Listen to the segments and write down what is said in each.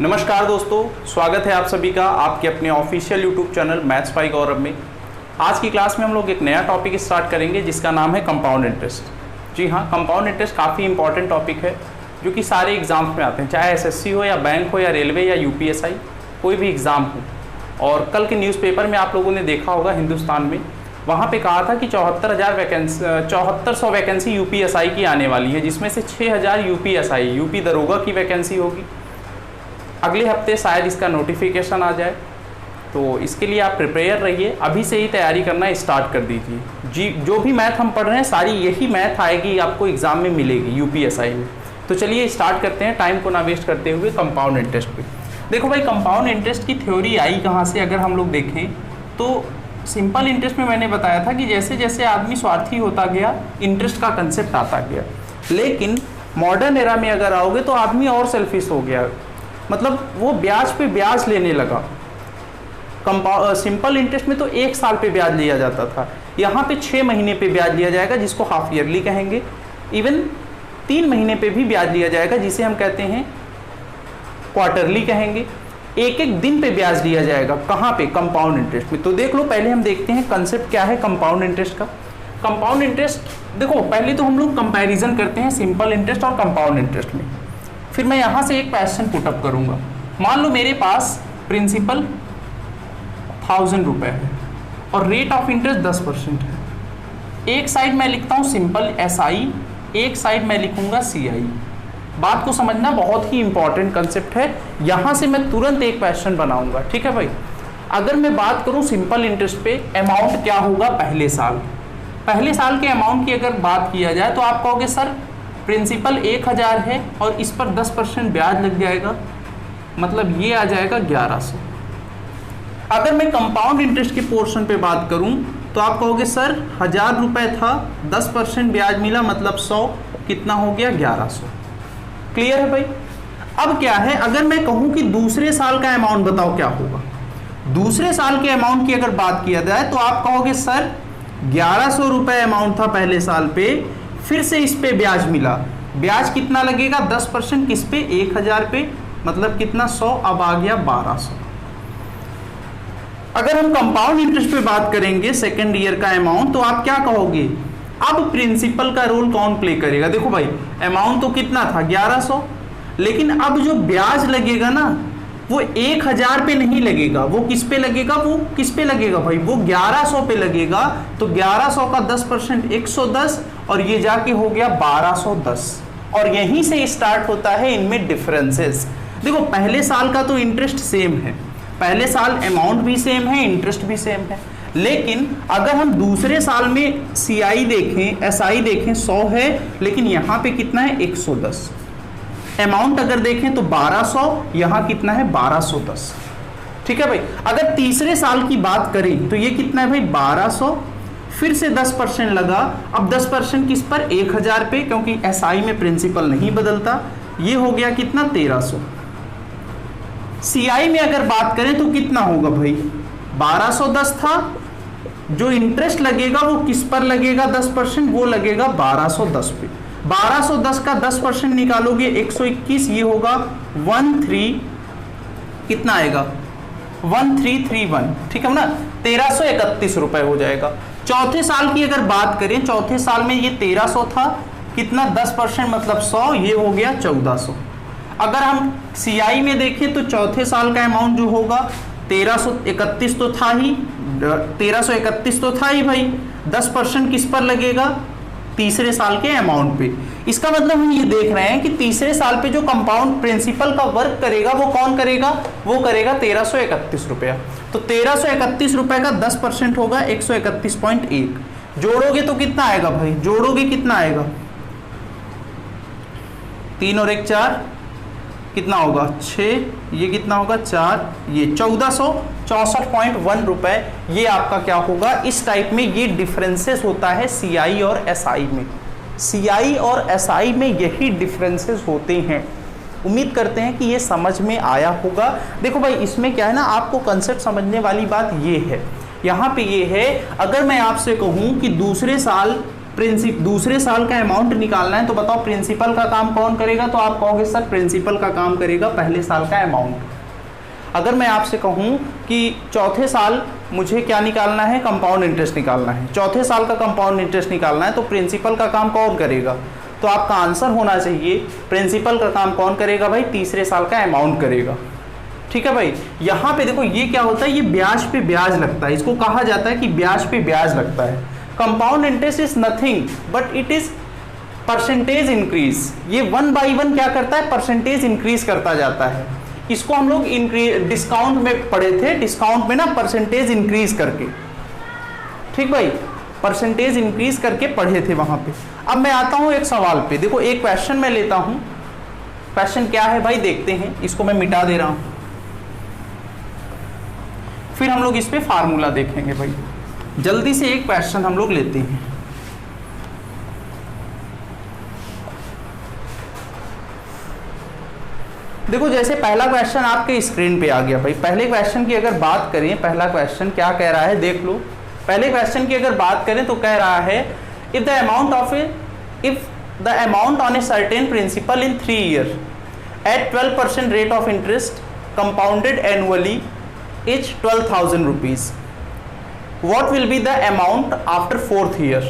नमस्कार दोस्तों, स्वागत है आप सभी का आपके अपने official YouTube channel maths by Gaurav में। आज की क्लास में हम लोग एक नया टॉपिक स्टार्ट करेंगे जिसका नाम है कंपाउंड इंटरेस्ट। जी हाँ, कंपाउंड इंटरेस्ट काफ़ी इंपॉर्टेंट टॉपिक है जो कि सारे एग्जाम्स में आते हैं, चाहे एसएससी हो या बैंक हो या रेलवे या यूपीएसआई, कोई भी एग्ज़ाम हो। और कल के न्यूज़पेपर में आप लोगों ने देखा होगा हिंदुस्तान में, वहाँ पे कहा था कि 7400 वैकेंसी यूपीएसआई की आने वाली है, जिसमें से 6000 यूपीएसआई यूपी दरोगा की वैकेंसी होगी। अगले हफ्ते शायद इसका नोटिफिकेशन आ जाए, तो इसके लिए आप प्रिपेयर रहिए, अभी से ही तैयारी करना स्टार्ट कर दीजिए। जी, जो भी मैथ हम पढ़ रहे हैं सारी यही मैथ आएगी आपको एग्जाम में मिलेगी यूपीएसआई में। तो चलिए स्टार्ट करते हैं, टाइम को ना वेस्ट करते हुए कंपाउंड इंटरेस्ट पे। देखो भाई, कंपाउंड इंटरेस्ट की थ्योरी आई कहाँ से, अगर हम लोग देखें तो सिंपल इंटरेस्ट में मैंने बताया था कि जैसे जैसे आदमी स्वार्थी होता गया इंटरेस्ट का कंसेप्ट आता गया। लेकिन मॉडर्न एरा में अगर आओगे तो आदमी और सेल्फिश हो गया, मतलब वो ब्याज पे ब्याज लेने लगा। सिंपल इंटरेस्ट में तो 1 साल पे ब्याज लिया जाता था, यहाँ पे 6 महीने पे ब्याज लिया जाएगा जिसको हाफ ईयरली कहेंगे। इवन 3 महीने पे भी ब्याज लिया जाएगा जिसे हम कहते हैं क्वार्टरली कहेंगे। एक दिन पे ब्याज लिया जाएगा, कहाँ पे? कंपाउंड इंटरेस्ट में। तो देख लो, पहले हम देखते हैं कंसेप्ट क्या है कंपाउंड इंटरेस्ट का। कंपाउंड इंटरेस्ट देखो, पहले तो हम लोग कंपैरिजन करते हैं सिंपल इंटरेस्ट और कंपाउंड इंटरेस्ट में। फिर मैं यहाँ से एक क्वेश्चन पुटअप करूँगा। मान लो मेरे पास प्रिंसिपल 1000 रुपये है और रेट ऑफ इंटरेस्ट 10% है। एक साइड मैं लिखता हूँ सिंपल SI, एक साइड मैं लिखूँगा CI। बात को समझना, बहुत ही इंपॉर्टेंट कंसेप्ट है। यहाँ से मैं तुरंत एक क्वेश्चन बनाऊँगा, ठीक है भाई। अगर मैं बात करूँ सिंपल इंटरेस्ट पे, अमाउंट क्या होगा पहले साल के अमाउंट की अगर बात किया जाए तो आप कहोगे सर प्रिंसिपल 1000 है और इस पर 10% ब्याज लग जाएगा, मतलब ये आ जाएगा 1100। अगर मैं कंपाउंड इंटरेस्ट के पोर्शन पे बात करूं तो आप कहोगे सर 1000 रुपये था, 10% ब्याज मिला, मतलब 100, कितना हो गया? 1100। क्लियर है भाई? अब क्या है, अगर मैं कहूं कि दूसरे साल का अमाउंट बताओ क्या होगा। दूसरे साल के अमाउंट की अगर बात किया जाए तो आप कहोगे सर 1100 रुपये अमाउंट था पहले साल पे, फिर से इस पे ब्याज मिला, ब्याज कितना लगेगा? 10% किस पे? 1000 पे, मतलब कितना? 100, अब आ गया 1200। अगर हम कंपाउंड इंटरेस्ट पे बात करेंगे सेकेंड ईयर का अमाउंट, तो आप क्या कहोगे? अब प्रिंसिपल का रोल कौन प्ले करेगा? देखो भाई, अमाउंट तो कितना था? 1100, लेकिन अब जो ब्याज लगेगा ना वो 1000 पे नहीं लगेगा, वो किस पे लगेगा? वो किस पे लगेगा भाई? वो 1100 पे लगेगा। तो 1100 का 10% 110 और ये जाके हो गया 1210। और यहीं से स्टार्ट होता है इनमें डिफरेंसेस। देखो, पहले साल का तो इंटरेस्ट सेम है, पहले साल अमाउंट भी सेम है, इंटरेस्ट भी सेम है। लेकिन अगर हम दूसरे साल में CI देखें, SI देखें, 100 है, लेकिन यहाँ पे कितना है? 110। अमाउंट अगर देखें तो 1200, यहाँ कितना है? 1210। ठीक है भाई। अगर तीसरे साल की बात करें तो ये कितना है भाई? 1200, फिर से 10% लगा। अब 10% किस पर? 1000 पे, क्योंकि SI में प्रिंसिपल नहीं बदलता। ये हो गया कितना? 1300। CI में अगर बात करें तो कितना होगा भाई? 1210 था, जो इंटरेस्ट लगेगा वो किस पर लगेगा? 10%, वो लगेगा 1210 पे। 1210 का 10% निकालोगे 121, ये होगा 13, कितना आएगा? 1331, ठीक है ना? 1331 रुपए हो जाएगा। चौथे साल की अगर बात करें, चौथे साल में ये 1300 था, कितना? 10% मतलब 100, ये हो गया 1400। अगर हम CI में देखें तो चौथे साल का अमाउंट जो होगा 1331 तो था ही, 1331 तो था ही भाई। 10% किस पर लगेगा? तीसरे साल के अमाउंट पे। इसका मतलब हम ये देख रहे हैं कि तीसरे साल पे जो कंपाउंड प्रिंसिपल का वर्क करेगा वो कौन करेगा? वो करेगा 1331 रुपया। तो 1331 रुपए का 10% होगा 131.1। जोड़ोगे तो कितना आएगा भाई? जोड़ोगे कितना आएगा? 3 और 1 4, कितना होगा? 6, ये कितना होगा? 4, ये 1464.1 रुपए। ये आपका क्या होगा? इस टाइप में ये डिफरेंसेस होता है CI और SI में। CI और SI में यही डिफरेंसेस होते हैं। उम्मीद करते हैं कि ये समझ में आया होगा। देखो भाई, इसमें क्या है ना, आपको कंसेप्ट समझने वाली बात ये है, यहाँ पे ये है, अगर मैं आपसे कहूँ कि दूसरे साल दूसरे साल का अमाउंट निकालना है, तो बताओ प्रिंसिपल का काम कौन करेगा? तो आप कहोगे सर प्रिंसिपल का काम करेगा पहले साल का अमाउंट। अगर मैं आपसे कहूं कि चौथे साल मुझे क्या निकालना है? कंपाउंड इंटरेस्ट निकालना है, चौथे साल का कंपाउंड इंटरेस्ट निकालना है, तो प्रिंसिपल का काम कौन करेगा? तो आपका आंसर होना चाहिए प्रिंसिपल का काम कौन करेगा भाई? तीसरे साल का अमाउंट करेगा। ठीक है भाई, यहाँ पे देखो ये क्या होता है, ये ब्याज पे ब्याज लगता है, इसको कहा जाता है कि ब्याज पे ब्याज लगता है। Compound interest is nothing but it is percentage increase. ये 1 by 1 क्या करता है? परसेंटेज इंक्रीज करता जाता है। इसको हम लोग डिस्काउंट में पढ़े थे, डिस्काउंट में ना परसेंटेज इंक्रीज करके, ठीक भाई, परसेंटेज इंक्रीज करके पढ़े थे वहां पे। अब मैं आता हूं एक सवाल पे, देखो एक क्वेश्चन मैं लेता हूं, क्वेश्चन क्या है भाई देखते हैं, इसको मैं मिटा दे रहा हूं, फिर हम लोग इस पे फार्मूला देखेंगे भाई। जल्दी से एक क्वेश्चन हम लोग लेते हैं। देखो जैसे पहला क्वेश्चन आपके स्क्रीन पे आ गया भाई। पहले क्वेश्चन की अगर बात करें, पहला क्वेश्चन क्या कह रहा है देख लो। पहले क्वेश्चन की अगर बात करें तो कह रहा है if the amount on a certain principal in 3 years at 12% rate of interest compounded annually is 12,000 rupees, what will be the amount after 4th year।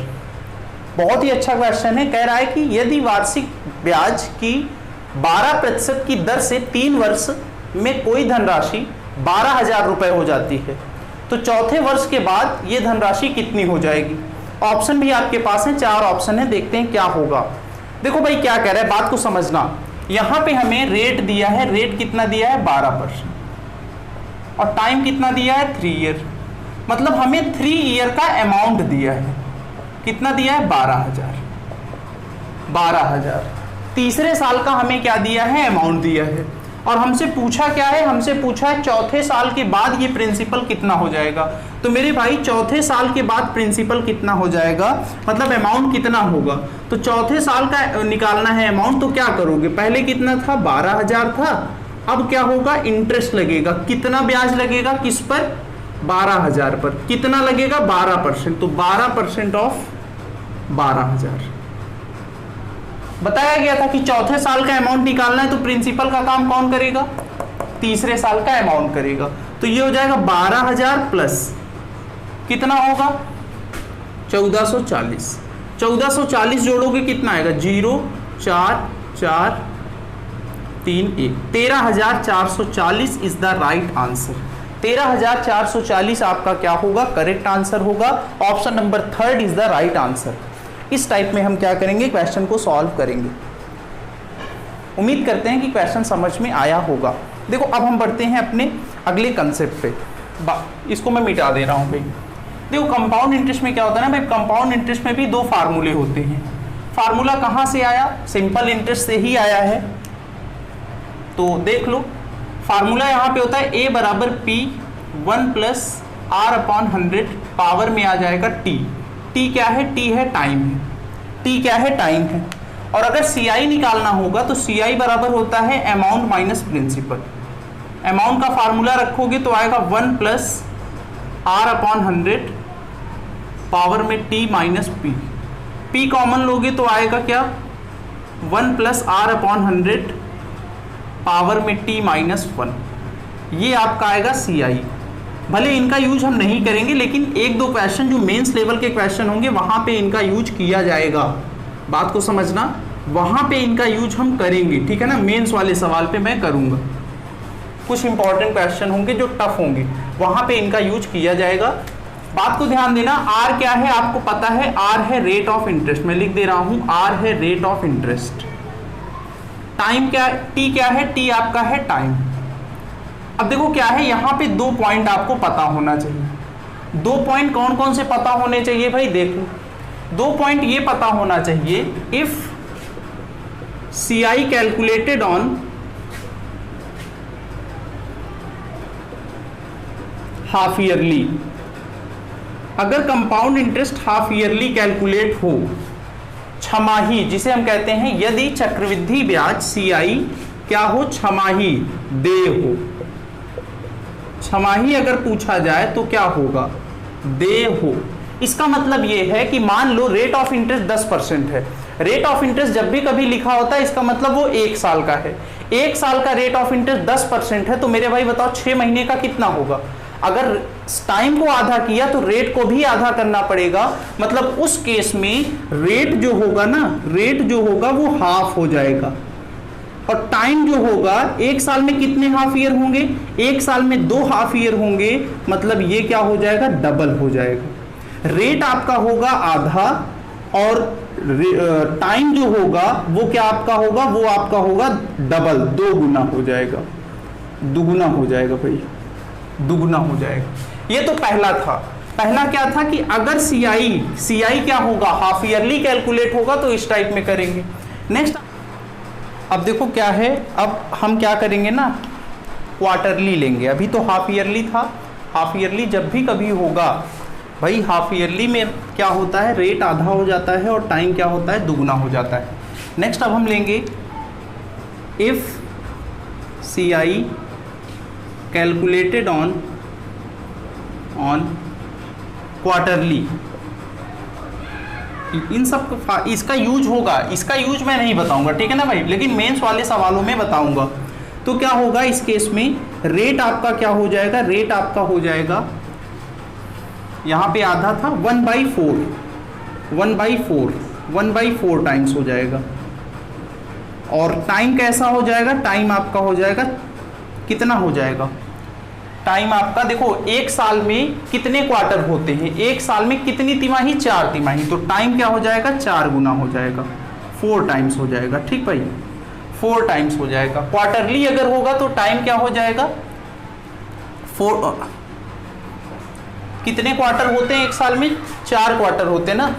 बहुत ही अच्छा क्वेश्चन है। कह रहा है कि यदि वार्षिक ब्याज की 12% की दर से 3 वर्ष में कोई धनराशि 12,000 रुपए हो जाती है, तो चौथे वर्ष के बाद ये धनराशि कितनी हो जाएगी? ऑप्शन भी आपके पास है, 4 ऑप्शन है, देखते हैं क्या होगा। देखो भाई क्या कह रहा है, बात को समझना। यहां पे हमें रेट दिया है, रेट कितना दिया है? 12%, और टाइम कितना दिया है? 3 year। मतलब हमें 3 year का अमाउंट दिया है, कितना दिया है? 12,000। तीसरे साल का हमें क्या दिया है? अमाउंट दिया है। और हमसे पूछा क्या है? हमसे पूछा है चौथे साल के बाद ये प्रिंसिपल कितना हो जाएगा। तो मेरे भाई चौथे साल के बाद प्रिंसिपल कितना हो जाएगा, मतलब अमाउंट कितना होगा। तो चौथे साल का निकालना है अमाउंट, तो क्या करोगे? पहले कितना था? 12,000 था। अब क्या होगा? इंटरेस्ट लगेगा। कितना ब्याज लगेगा? किस पर? 12,000 पर। कितना लगेगा? 12%। तो 12% ऑफ 12,000। बताया गया था कि चौथे साल का अमाउंट निकालना है, तो प्रिंसिपल का काम कौन करेगा? तीसरे साल का अमाउंट करेगा। तो ये हो जाएगा 12,000 प्लस कितना होगा? 1440। 1440 जोड़ोगे कितना आएगा? 0 4 4 3 1 13,440 इज द राइट आंसर। 13,440 आपका क्या होगा? करेक्ट आंसर होगा। Option number 3 is the right answer. इस टाइप में हम क्या करेंगे? क्वेश्चन को सॉल्व करेंगे। उम्मीद करते हैं कि क्वेश्चन समझ में आया होगा। देखो अब हम बढ़ते हैं अपने अगले कंसेप्ट पे। इसको मैं मिटा दे रहा हूँ भाई। देखो कंपाउंड इंटरेस्ट में क्या होता है ना भाई, कंपाउंड इंटरेस्ट में भी 2 फार्मूले होते हैं। फार्मूला कहाँ से आया? सिंपल इंटरेस्ट से ही आया है। तो देख लो फार्मूला यहाँ पे होता है A बराबर P 1 + R/100 पावर में आ जाएगा T। T क्या है? T है टाइम है। T क्या है? टाइम है। और अगर CI निकालना होगा तो CI बराबर होता है अमाउंट माइनस प्रिंसिपल। अमाउंट का फार्मूला रखोगे तो आएगा 1 + R/100 पावर में T minus P। P common लोगे तो आएगा क्या? 1 + R/100 पावर में T माइनस 1। ये आपका आएगा CI। भले इनका यूज हम नहीं करेंगे, लेकिन 1-2 क्वेश्चन जो मेंस लेवल के क्वेश्चन होंगे वहां पे इनका यूज किया जाएगा। बात को समझना, वहां पे इनका यूज हम करेंगे, ठीक है ना। मेंस वाले सवाल पे मैं करूंगा। कुछ इंपॉर्टेंट क्वेश्चन होंगे जो टफ होंगे, वहां पे इनका यूज किया जाएगा। बात को ध्यान देना। R क्या है? आपको पता है R है रेट ऑफ इंटरेस्ट। मैं लिख दे रहा हूं R है रेट ऑफ इंटरेस्ट। टाइम क्या? T क्या है? T आपका है टाइम। अब देखो क्या है, यहाँ पे 2 पॉइंट आपको पता होना चाहिए। 2 पॉइंट कौन कौन से पता होने चाहिए भाई? देखो 2 पॉइंट ये पता होना चाहिए, if CI calculated on half yearly, अगर compound interest half yearly calculate हो, छमाही जिसे हम कहते हैं, यदि चक्रवृद्धि ब्याज CI क्या हो? छमाही दे हो। छमाही अगर पूछा जाए तो क्या होगा? दे हो। इसका मतलब ये है कि मान लो रेट ऑफ इंटरेस्ट 10% है। रेट ऑफ इंटरेस्ट जब भी कभी लिखा होता है इसका मतलब वो 1 साल का है। 1 साल का रेट ऑफ इंटरेस्ट 10% है, तो मेरे भाई बताओ 6 महीने का कितना होगा। अगर टाइम को आधा किया तो रेट को भी आधा करना पड़ेगा, मतलब उस केस में रेट जो होगा ना, रेट जो होगा वो हाफ हो जाएगा। और टाइम जो होगा 1 साल में कितने हाफ ईयर होंगे, 1 साल में 2 हाफ ईयर होंगे, मतलब ये क्या हो जाएगा, डबल हो जाएगा। रेट आपका होगा आधा और टाइम जो होगा वो क्या आपका होगा, वो आपका होगा डबल, 2 गुना हो जाएगा, दुगुना हो जाएगा भाई, दुगुना हो जाएगा। ये तो पहला था। पहला क्या था कि अगर सीआई क्या होगा, हाफ ईयरली कैलकुलेट होगा तो इस टाइप में करेंगे। नेक्स्ट अब देखो क्या है, अब हम क्या करेंगे ना, क्वार्टरली लेंगे। अभी तो हाफ ईयरली था, हाफ ईयरली जब भी कभी होगा भाई, हाफ ईयरली में क्या होता है, रेट आधा हो जाता है और टाइम क्या होता है, दुगुना हो जाता है। नेक्स्ट अब हम लेंगे if CI calculated on quarterly. इन सब इसका यूज होगा, इसका यूज मैं नहीं बताऊंगा, ठीक है ना भाई, लेकिन मेंस वाले सवालों में बताऊंगा। तो क्या होगा इस केस में, रेट आपका क्या हो जाएगा, रेट आपका हो जाएगा, यहां पे आधा था 1/4 टाइम्स हो जाएगा। और टाइम कैसा हो जाएगा, टाइम आपका हो जाएगा, कितना हो जाएगा टाइम आपका, देखो 1 साल में कितने क्वार्टर होते हैं, 1 साल में कितनी तिमाही, 4 तिमाही, तो टाइम क्या हो जाएगा, 4 गुना हो जाएगा, 4 टाइम्स हो जाएगा। ठीक भाई, 4 टाइम्स हो जाएगा। क्वार्टरली अगर होगा तो टाइम क्या हो जाएगा, 4, कितने क्वार्टर होते हैं 1 साल में, 4 क्वार्टर होते हैं ना,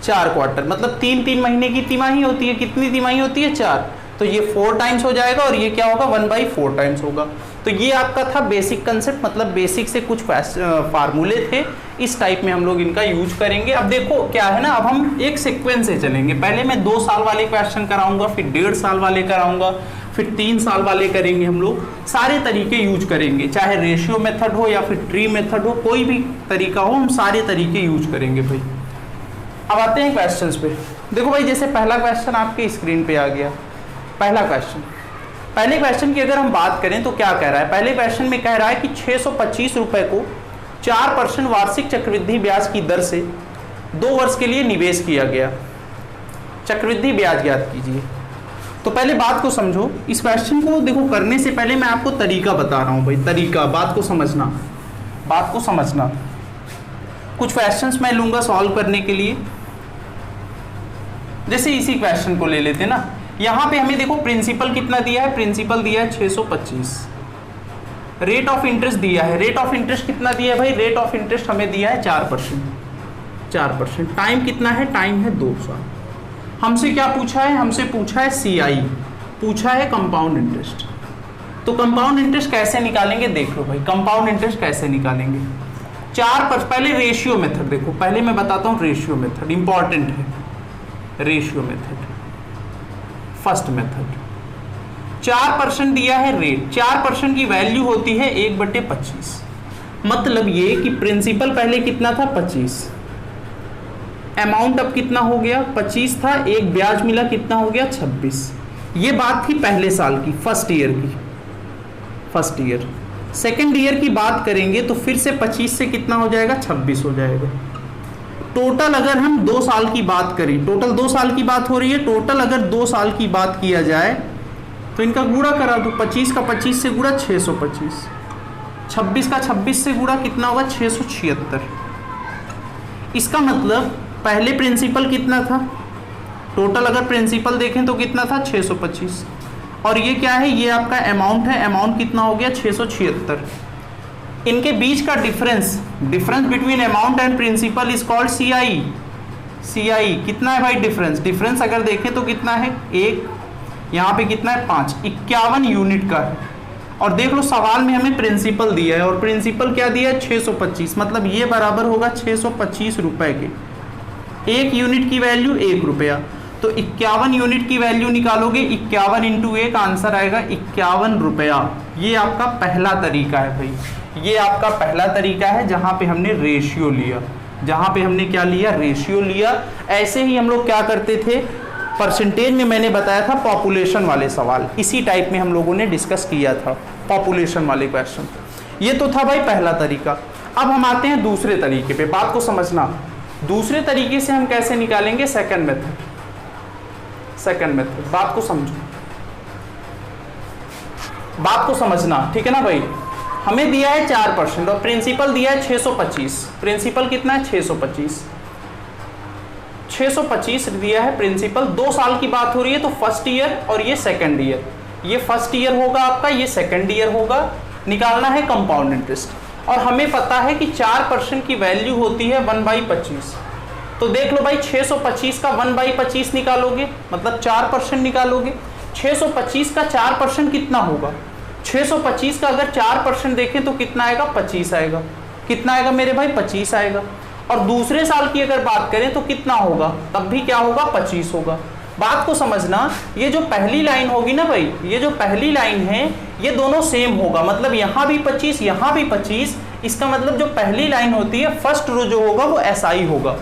4 क्वार्टर, मतलब 3 महीने की तिमाही होती है। कितनी तिमाही होती है, 4, तो ये 4 टाइम्स हो जाएगा और ये क्या होगा, 1/4 टाइम्स होगा। तो ये आपका था बेसिक कंसेप्ट, मतलब बेसिक से कुछ फार्मूले थे, इस टाइप में हम लोग इनका यूज करेंगे। अब देखो क्या है ना, अब हम एक सीक्वेंस से चलेंगे। पहले मैं 2 साल वाले क्वेश्चन कराऊंगा, फिर 1.5 साल वाले कराऊंगा, फिर 3 साल वाले करेंगे। हम लोग सारे तरीके यूज करेंगे, चाहे रेशियो मेथड हो या फिर ट्री मेथड हो, कोई भी तरीका हो, हम सारे तरीके यूज करेंगे भाई। अब आते हैं क्वेश्चंस पे। देखो भाई, जैसे पहला क्वेश्चन आपके स्क्रीन पे आ गया। पहला क्वेश्चन, पहले क्वेश्चन की अगर हम बात करें तो क्या कह रहा है, पहले क्वेश्चन में कह रहा है कि 625 रुपए को 4% वार्षिक चक्रवृद्धि ब्याज की दर से 2 वर्ष के लिए निवेश किया गया। चक्रवृद्धि ब्याज ज्ञात कीजिए। तो पहले बात को समझो, इस क्वेश्चन को देखो करने से पहले मैं आपको तरीका बता रहा हूं भाई, तरीका, बात को समझना, बात को समझना। कुछ क्वेश्चंस मैं लूंगा सॉल्व करने के लिए। जैसे इसी क्वेश्चन को ले लेते ना, यहां पे हमें देखो प्रिंसिपल कितना दिया है, प्रिंसिपल दिया है 625, रेट ऑफ इंटरेस्ट दिया है, रेट ऑफ इंटरेस्ट कितना दिया है भाई, रेट ऑफ इंटरेस्ट हमें दिया है 4%। टाइम कितना है, टाइम है 2 साल। हमसे क्या पूछा है, हमसे पूछा है CI, पूछा है कंपाउंड इंटरेस्ट। तो कंपाउंड इंटरेस्ट कैसे निकालेंगे, देख लो भाई, कंपाउंड इंटरेस्ट कैसे निकालेंगे। 4%, पहले रेशियो मेथड देखो, पहले मैं बताता हूं रेशियो मेथड, इंपॉर्टेंट है रेशियो मेथड। फर्स्ट मेथड 4% दिया है रेट, 4% की वैल्यू होती है 1/25, मतलब ये कि प्रिंसिपल पहले कितना था 25, अमाउंट अब कितना हो गया 25 था, एक ब्याज मिला कितना हो गया 26। ये बात थी पहले साल की, फर्स्ट ईयर की, फर्स्ट ईयर। सेकेंड ईयर की बात करेंगे तो फिर से 25 से कितना हो जाएगा 26 हो जाएगा। टोटल अगर हम 2 साल की बात करें, टोटल 2 साल की बात हो रही है, टोटल अगर 2 साल की बात किया जाए तो इनका गुणा करा दो, 25 का 25 से गुणा 625, 26 का 26 से गुणा कितना होगा 676। इसका मतलब पहले प्रिंसिपल कितना था, टोटल अगर प्रिंसिपल देखें तो कितना था 625, और ये क्या है, ये आपका अमाउंट है, अमाउंट कितना हो गया 676। इनके बीच का difference between amount and principal is called CI। कितना है भाई डिफरेंस, डिफरेंस अगर देखें तो कितना है 1, यहाँ पे कितना है 5, 51 यूनिट का है। और देख लो सवाल में हमें प्रिंसिपल दिया है और प्रिंसिपल क्या दिया है 625, मतलब ये बराबर होगा 625 रुपए के। 1 यूनिट की वैल्यू 1 रुपया, तो 51 यूनिट की वैल्यू निकालोगे, 51 इंटू 1 आंसर आएगा 51 रुपया। ये आपका पहला तरीका है भाई, ये आपका पहला तरीका है जहां पे हमने रेशियो लिया। जहां पे हमने क्या लिया, रेशियो लिया। ऐसे ही हम लोग क्या करते थे, परसेंटेज में मैंने बताया था पॉपुलेशन वाले सवाल, इसी टाइप में हम लोगों ने डिस्कस किया था पॉपुलेशन वाले क्वेश्चन। ये तो था भाई पहला तरीका। अब हम आते हैं दूसरे तरीके पे, बात को समझना। दूसरे तरीके से हम कैसे निकालेंगे, सेकंड मेथड। सेकंड मेथड, बात को समझो, बात को समझना, ठीक है ना भाई। हमें दिया है 4% और प्रिंसिपल दिया है 625। प्रिंसिपल कितना है, 625। 625 दिया है प्रिंसिपल। 2 साल की बात हो रही है, तो फर्स्ट ईयर और ये सेकंड ईयर। ये फर्स्ट ईयर होगा आपका, ये सेकंड ईयर होगा। निकालना है कंपाउंड इंटरेस्ट और हमें पता है कि 4% की वैल्यू होती है 1/25। तो देख लो भाई, 625 का 1/25 निकालोगे मतलब 4% निकालोगे। 625 का 4% कितना होगा, 625 का अगर 4% देखें तो कितना आएगा, 25 आएगा। कितना आएगा मेरे भाई, 25 आएगा। और दूसरे साल की अगर बात करें तो कितना होगा, तब भी क्या होगा, 25 होगा। बात को समझना, ये जो पहली लाइन होगी ना भाई, ये जो पहली लाइन है ये दोनों सेम होगा, मतलब यहाँ भी 25 यहाँ भी 25। इसका मतलब जो पहली लाइन होती है, फर्स्ट रो जो होगा वो SI होगा,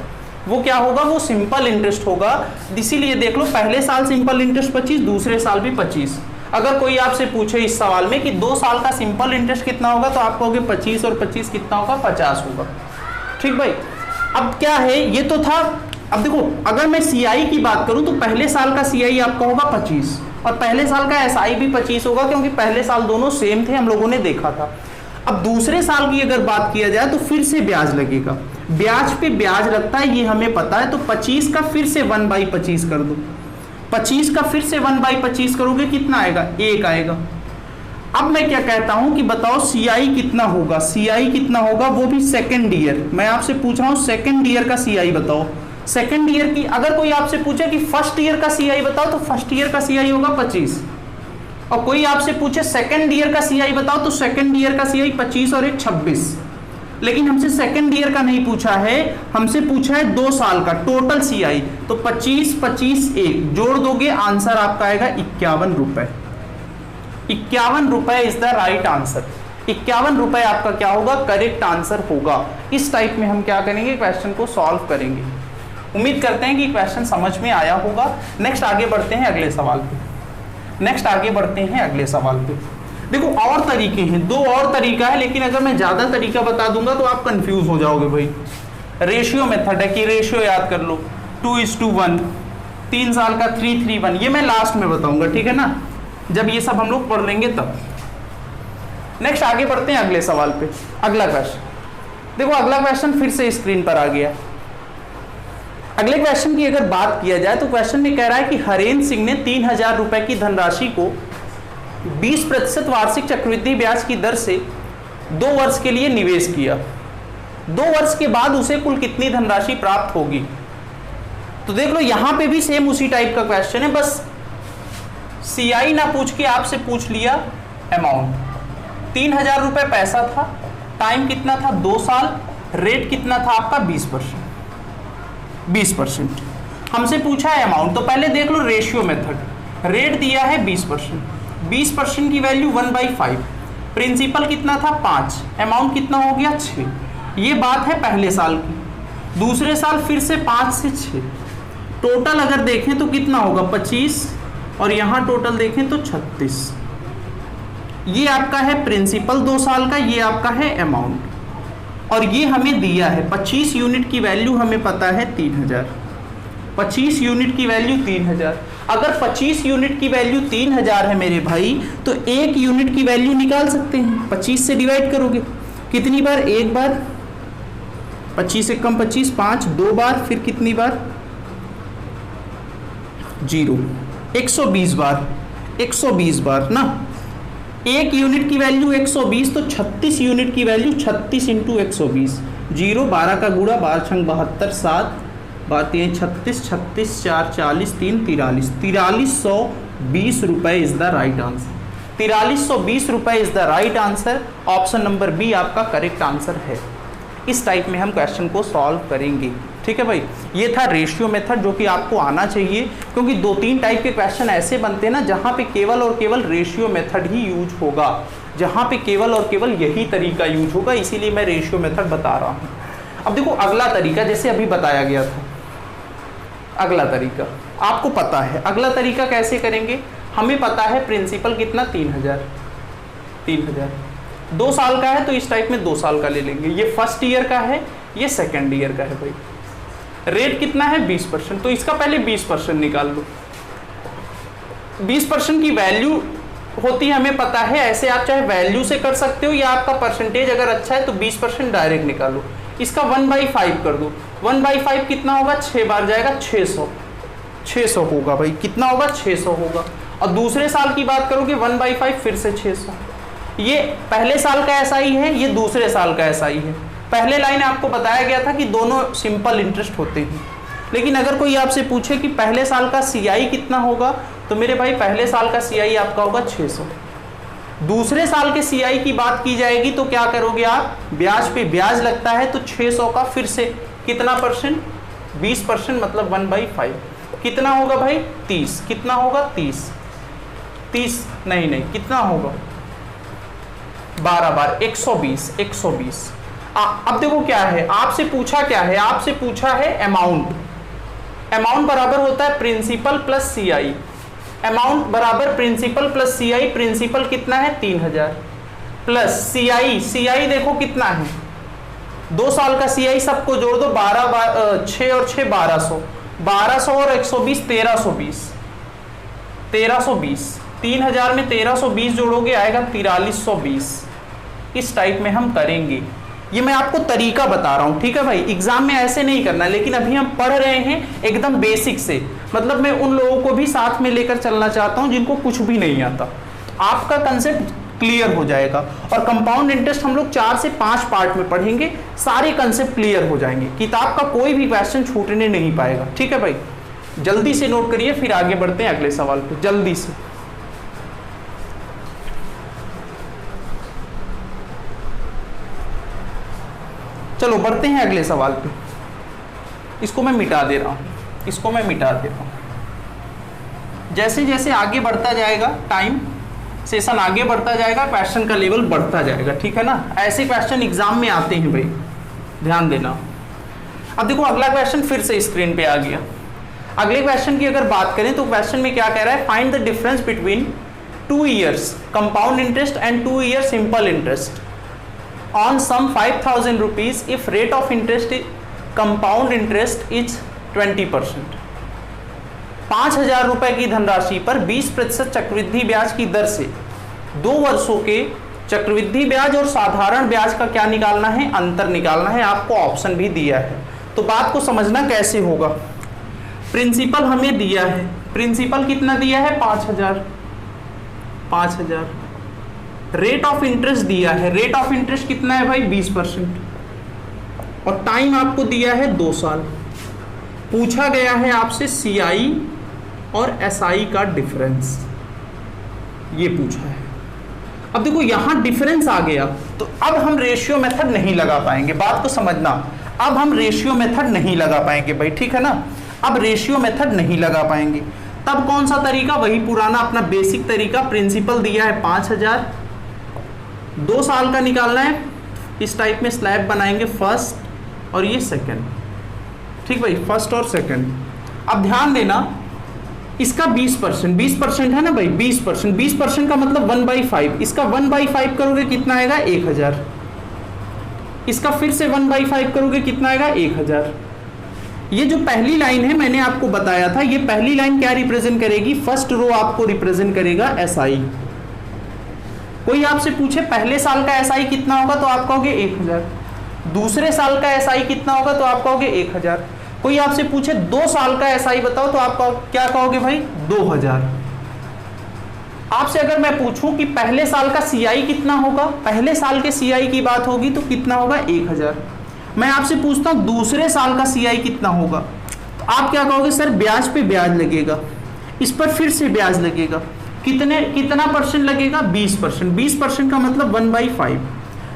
वो क्या होगा, वो सिंपल इंटरेस्ट होगा। इसीलिए देख लो, पहले साल सिंपल इंटरेस्ट 25, दूसरे साल भी 25। अगर कोई आपसे पूछे इस सवाल में कि 2 साल का सिंपल इंटरेस्ट कितना होगा, तो आप कहोगे 25 और 25 कितना होगा, 50 होगा। ठीक भाई, अब क्या है, ये तो था। अब देखो, अगर मैं CI की बात करूं तो पहले साल का CI आपका होगा 25 और पहले साल का SI भी 25 होगा, क्योंकि पहले साल दोनों सेम थे, हम लोगों ने देखा था। अब दूसरे साल की अगर बात किया जाए तो फिर से ब्याज लगेगा, ब्याज पे ब्याज लगता है, ये हमें पता है। तो 25 का फिर से 1/25 कर दो, 25 का फिर से 1/25 करोगे, कितना आएगा, 1 आएगा। अब मैं क्या कहता हूं कि बताओ CI कितना होगा, CI कितना होगा, वो भी सेकेंड ईयर। मैं आपसे पूछ रहा हूं सेकेंड ईयर का CI बताओ। सेकेंड ईयर की अगर कोई आपसे पूछे कि फर्स्ट ईयर का CI बताओ, तो फर्स्ट ईयर का CI होगा 25। और कोई आपसे पूछे सेकेंड ईयर का CI बताओ, तो सेकेंड ईयर का CI 25 और 1 26। लेकिन हमसे सेकेंड ईयर का नहीं पूछा है, हमसे पूछा है 2 साल का टोटल CI। तो 25 25 1 जोड़ दोगे, आंसर आपका आएगा 51 रुपए। 51 रुपए इज द राइट आंसर। 51 रुपए आपका क्या होगा, करेक्ट आंसर होगा। इस टाइप में हम क्या करेंगे, क्वेश्चन को सॉल्व करेंगे। उम्मीद करते हैं कि क्वेश्चन समझ में आया होगा। नेक्स्ट आगे बढ़ते हैं अगले सवाल पे। नेक्स्ट आगे बढ़ते हैं अगले सवाल पे। देखो, और तरीके हैं, 2 और तरीका है, लेकिन अगर मैं ज्यादा तरीका बता दूंगा तो आप कंफ्यूज हो जाओगे भाई। रेशियो मेथड है कि रेशियो याद कर लो, 2:1, 3 साल का 3:1, ये मैं लास्ट में बताऊंगा, ठीक है ना, जब ये सब हम लोग पढ़ लेंगे तब। नेक्स्ट आगे बढ़ते हैं अगले सवाल पे। अगला क्वेश्चन देखो, अगला क्वेश्चन फिर से स्क्रीन पर आ गया। अगले क्वेश्चन की अगर बात किया जाए तो क्वेश्चन में कह रहा है कि हरेंद्र सिंह ने 3000 रुपए की धनराशि को 20% वार्षिक चक्रवृद्धि ब्याज की दर से 2 वर्ष के लिए निवेश किया। 2 वर्ष के बाद उसे कुल कितनी धनराशि प्राप्त होगी। तो देख लो, यहां पे भी सेम उसी टाइप का क्वेश्चन है, बस CI ना पूछ के आपसे पूछ लिया अमाउंट। 3000 रुपए पैसा था, टाइम कितना था, 2 साल, रेट कितना था आपका 20%। 20% हमसे पूछा है अमाउंट। तो पहले देख लो रेशियो मेथड, रेट दिया है 20%, 20% की वैल्यू 1/5, प्रिंसिपल कितना था 5, अमाउंट कितना हो गया 6। ये बात है पहले साल की। दूसरे साल फिर से 5 से 6, टोटल अगर देखें तो कितना होगा 25 और यहाँ टोटल देखें तो 36। ये आपका है प्रिंसिपल 2 साल का, ये आपका है अमाउंट, और ये हमें दिया है 25 यूनिट की वैल्यू हमें पता है 3000। 25 यूनिट की वैल्यू 3000। अगर 25 यूनिट की वैल्यू 3000 है मेरे भाई, तो 1 यूनिट की वैल्यू निकाल सकते हैं। 25 से डिवाइड करोगे कितनी बार, 1 बार, 25 से कम 25, 5 2 बार, फिर कितनी बार 0, 120 बार, 120 बार ना। 1 यूनिट की वैल्यू 120, तो 36 यूनिट की वैल्यू 36 इंटू 120, 0 12 का गुणा, 12 छंग 72, 7 3 36, 36 4 40, 3 43, 4320 रुपए इज द राइट आंसर। 4320 रुपए is the right answer. Option number B आपका करेक्ट आंसर है। इस टाइप में हम क्वेश्चन को सॉल्व करेंगे, ठीक है भाई। ये था रेशियो मेथड, जो कि आपको आना चाहिए, क्योंकि 2-3 टाइप के क्वेश्चन ऐसे बनते हैं ना जहाँ पे केवल और केवल रेशियो मेथड ही यूज होगा, जहाँ पे केवल और केवल यही तरीका यूज होगा, इसीलिए मैं रेशियो मेथड बता रहा हूँ। अब देखो अगला तरीका जैसे अभी बताया गया था, अगला तरीका आपको पता है, अगला तरीका कैसे करेंगे, हमें पता है प्रिंसिपल कितना 3000, 2 साल का है तो इस टाइप में 2 साल का ले लेंगे, ये फर्स्ट ईयर का है, ये सेकेंड ईयर का है भाई। रेट कितना है 20%, तो इसका पहले 20% निकाल लो। 20% की वैल्यू होती है हमें पता है, ऐसे आप चाहे वैल्यू से कर सकते हो या आपका परसेंटेज अगर अच्छा है तो 20% डायरेक्ट निकालो। इसका 1/5 कर दो, 1/5 कितना होगा, 6 बार जाएगा 600 होगा भाई, कितना होगा 600 होगा। और दूसरे साल की बात करोगे 1/5 फिर से 600, ये पहले साल का SI है, ये दूसरे साल का SI है। पहले लाइन आपको बताया गया था कि दोनों सिंपल इंटरेस्ट होते हैं, लेकिन अगर कोई आपसे पूछे कि पहले साल का CI कितना होगा, तो मेरे भाई पहले साल का CI आपका होगा 600। दूसरे साल के CI की बात की जाएगी तो क्या करोगे आप, ब्याज पे ब्याज लगता है, तो 600 का फिर से कितना परसेंट, 20%, मतलब 1/5 कितना होगा भाई 30, कितना होगा 30 नहीं कितना होगा 12 बार 120। अब देखो क्या है, आपसे पूछा क्या है, आपसे पूछा है अमाउंट बराबर होता है प्रिंसिपल प्लस CI, अमाउंट बराबर प्रिंसिपल प्लस CI, प्रिंसिपल कितना है 3000 प्लस CI देखो कितना है 2 साल का CI, सबको जोड़ दो 6 और 6 1200 और 120 1320, 3000 में 1320 जोड़ोगे आएगा 4320। इस टाइप में हम करेंगे, ये मैं आपको तरीका बता रहा हूं, ठीक है भाई, एग्जाम में ऐसे नहीं करना, लेकिन अभी हम पढ़ रहे हैं एकदम बेसिक से, मतलब मैं उन लोगों को भी साथ में लेकर चलना चाहता हूं जिनको कुछ भी नहीं आता, आपका कंसेप्ट क्लियर हो जाएगा। और कंपाउंड इंटरेस्ट हम लोग 4 से 5 पार्ट में पढ़ेंगे, सारे कंसेप्ट क्लियर हो जाएंगे, किताब का कोई भी क्वेश्चन छूटने नहीं पाएगा, ठीक है भाई। जल्दी से नोट करिए, फिर आगे बढ़ते हैं अगले सवाल पे, जल्दी से। चलो बढ़ते हैं अगले सवाल पे, इसको मैं मिटा दे रहा हूं, जैसे जैसे आगे बढ़ता जाएगा टाइम, सेशन आगे बढ़ता जाएगा, क्वेश्चन का लेवल बढ़ता जाएगा, ठीक है ना। ऐसे क्वेश्चन एग्जाम में आते हैं भाई, ध्यान देना। अब देखो अगला क्वेश्चन फिर से स्क्रीन पे आ गया। अगले क्वेश्चन की अगर बात करें तो क्वेश्चन में क्या कह रहा है, find the difference between 2 years compound interest and 2 year simple interest on sum 5000 rupees if rate of interest compound interest is 20%। 5000 रुपए की धनराशि पर 20% चक्रवृद्धि ब्याज की दर से 2 वर्षों के चक्रवृद्धि ब्याज और साधारण ब्याज का क्या निकालना है, अंतर निकालना है। आपको ऑप्शन भी दिया है, तो बात को समझना कैसे होगा। प्रिंसिपल हमें दिया है, प्रिंसिपल कितना दिया है 5000, रेट ऑफ इंटरेस्ट दिया है, रेट ऑफ इंटरेस्ट कितना है भाई 20%, और टाइम आपको दिया है 2 साल। पूछा गया है आपसे CI और SI का डिफरेंस, ये पूछा है। अब देखो यहां डिफरेंस आ गया, तो अब हम रेशियो मेथड नहीं लगा पाएंगे, बात को समझना, अब हम रेशियो मेथड नहीं लगा पाएंगे भाई, ठीक है ना। अब रेशियो मेथड नहीं लगा पाएंगे, तब कौन सा तरीका, वही पुराना अपना बेसिक तरीका। प्रिंसिपल दिया है 5000, 2 साल का निकालना है, इस टाइप में स्लैब बनाएंगे, फर्स्ट और ये सेकंड, ठीक भाई, फर्स्ट और सेकंड। अब ध्यान देना, इसका 20% है ना भाई, 20% का मतलब 1/5, इसका 1/5 करोगे कितना आएगा 1000, इसका फिर से 1/5 करोगे कितना आएगा 1000। ये जो पहली लाइन है मैंने आपको बताया था, ये पहली लाइन क्या रिप्रेजेंट करेगी, फर्स्ट रो आपको रिप्रेजेंट करेगा SI। कोई आपसे पूछे पहले साल का SI कितना होगा तो आप कहोगे 1000, दूसरे साल का SI कितना होगा तो आप कहोगे 1000। कोई आपसे पूछे 2 साल का SI बताओ तो आप क्या कहोगे भाई 2000। आपसे अगर मैं पूछूं कि पहले साल का CI कितना होगा, पहले साल के CI की बात होगी तो कितना होगा 1000। मैं आपसे पूछता हूं दूसरे साल का CI कितना होगा, तो आप क्या कहोगे सर ब्याज पे ब्याज लगेगा, इस पर फिर से ब्याज लगेगा, कितना परसेंट लगेगा 20%, 20% का मतलब 1/5,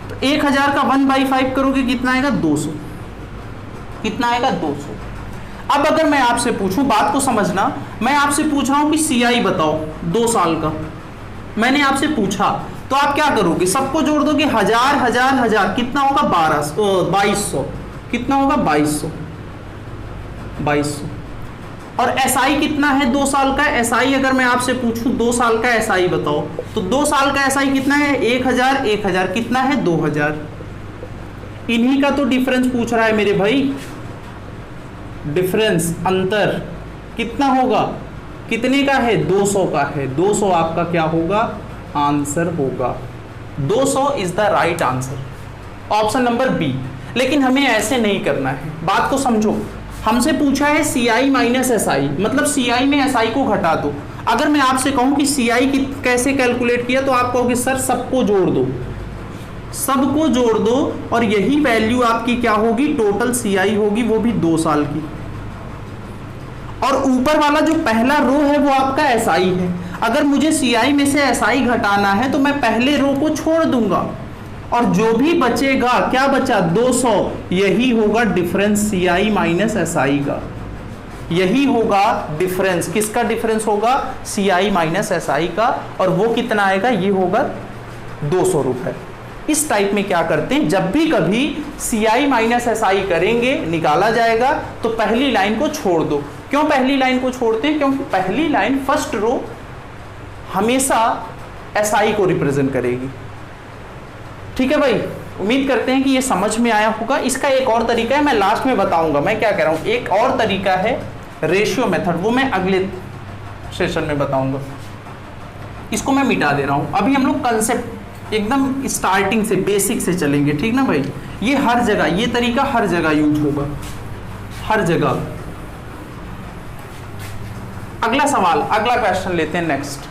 तो 1000 का 1/5 करोगे कितना आएगा 200, कितना आएगा 200। अब अगर मैं आपसे पूछूं, बात को समझना, मैं आपसे पूछ रहा हूं कि CI बताओ 2 साल का, मैंने आपसे पूछा तो आप क्या करोगे, सबको जोड़ दोगे 1000 1000 1000, कितना होगा 2200, कितना होगा 2200। और एसआई कितना है 2 साल का? एसआई अगर मैं आपसे पूछूं 2 साल का एसआई बताओ, तो 2 साल का एसआई कितना है? 1000 कितना है? 2000। इन्हीं का तो डिफरेंस पूछ रहा है मेरे भाई, डिफरेंस अंतर कितना होगा? कितने का है? 200 का है। 200 आपका क्या होगा? आंसर होगा। 200 is the right answer, option number B. लेकिन हमें ऐसे नहीं करना है, बात को समझो। हमसे पूछा है CI माइनस SI, मतलब CI में SI को घटा दो। अगर मैं आपसे कहूं कि CI कैसे कैलकुलेट किया, तो आप कहोगे सर सबको जोड़ दो, सबको जोड़ दो, और यही वैल्यू आपकी क्या होगी? टोटल CI होगी, वो भी 2 साल की। और ऊपर वाला जो पहला रो है वो आपका SI है। अगर मुझे CI में से SI घटाना है तो मैं पहले रो को छोड़ दूंगा, और जो भी बचेगा, क्या बचा? 200, यही होगा डिफरेंस CI माइनस SI का। यही होगा डिफरेंस, किसका डिफरेंस होगा? CI माइनस SI का। और वो कितना आएगा? ये होगा 200 रुपए। इस टाइप में क्या करते हैं, जब भी कभी CI माइनस SI करेंगे, निकाला जाएगा, तो पहली लाइन को छोड़ दो। क्यों पहली लाइन को छोड़ते हैं? क्योंकि पहली लाइन फर्स्ट रो हमेशा SI को रिप्रेजेंट करेगी। ठीक है भाई, उम्मीद करते हैं कि ये समझ में आया होगा। इसका एक और तरीका है, मैं लास्ट में बताऊंगा मैं क्या कह रहा हूं। एक और तरीका है रेशियो मेथड, वो मैं अगले सेशन में बताऊंगा। इसको मैं मिटा दे रहा हूं। अभी हम लोग कंसेप्ट एकदम स्टार्टिंग से, बेसिक से चलेंगे, ठीक ना भाई। ये हर जगह, ये तरीका हर जगह यूज होगा, हर जगह। अगला सवाल, अगला क्वेश्चन लेते हैं नेक्स्ट।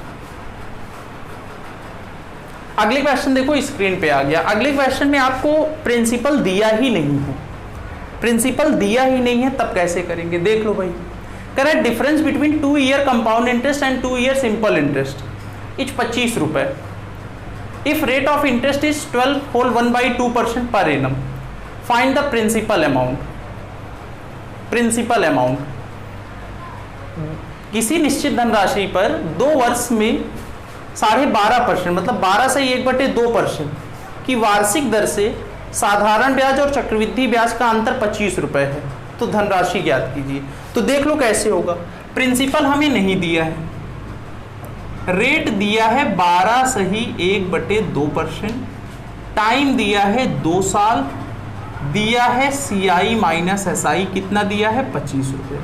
अगले क्वेश्चन देखो स्क्रीन पे आ गया। अगले क्वेश्चन में आपको प्रिंसिपल दिया ही नहीं है, प्रिंसिपल दिया ही नहीं है, तब कैसे करेंगे देख लो भाई। Correct difference between 2 year compound interest and 2 year simple interest is 25 रुपए। If rate of interest is 12 whole 1/2% per annum, find the principal amount. Principal amount किसी निश्चित धनराशि पर 2 वर्ष में 12.5% मतलब 12 से 1/2% की वार्षिक दर से साधारण ब्याज और चक्रवृद्धि ब्याज का अंतर 25 रुपए है, तो धनराशि ज्ञात कीजिए। तो देख लो कैसे होगा। प्रिंसिपल हमें नहीं दिया है, रेट दिया है 12 सही 1/2%, टाइम दिया है 2 साल, दिया है CI माइनस SI कितना दिया है? 25 रुपये।